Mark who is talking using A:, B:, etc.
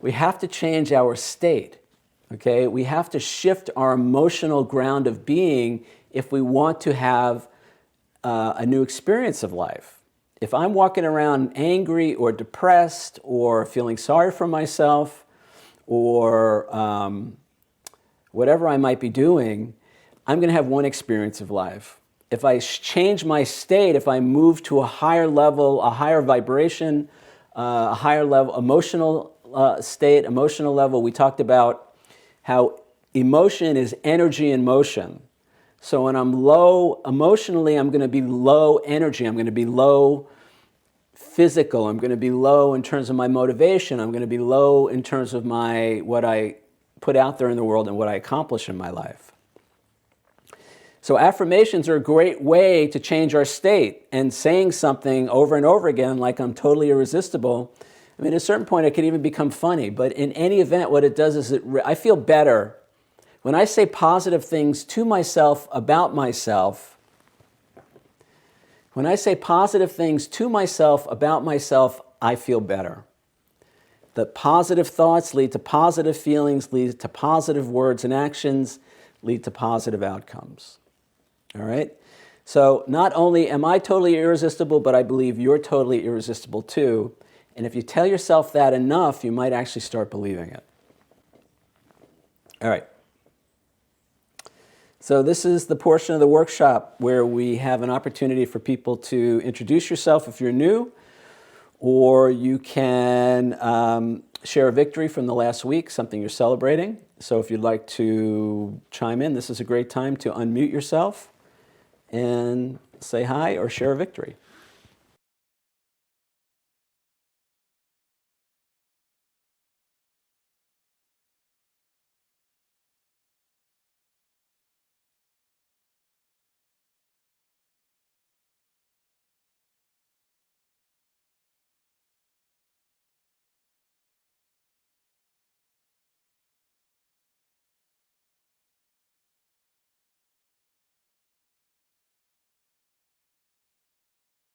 A: we have to change our state, okay? We have to shift our emotional ground of being if we want to have a new experience of life. If I'm walking around angry or depressed or feeling sorry for myself or whatever I might be doing, I'm going to have one experience of life. If I change my state, if I move to a higher level, a higher vibration, a higher level emotional state, emotional level, we talked about how emotion is energy in motion. So when I'm low emotionally, I'm going to be low energy. I'm going to be low physical. I'm going to be low in terms of my motivation. I'm going to be low in terms of what I put out there in the world and what I accomplish in my life. So affirmations are a great way to change our state, and saying something over and over again, like I'm totally irresistible. I mean, at a certain point, it could even become funny. But in any event, what it does is I feel better. When I say positive things to myself about myself, when I say positive things to myself about myself, I feel better. The positive thoughts lead to positive feelings, lead to positive words and actions, lead to positive outcomes. All right? So not only am I totally irresistible, but I believe you're totally irresistible too. And if you tell yourself that enough, you might actually start believing it. All right. So this is the portion of the workshop where we have an opportunity for people to introduce yourself if you're new, or you can share a victory from the last week, something you're celebrating. So if you'd like to chime in, this is a great time to unmute yourself and say hi or share a victory.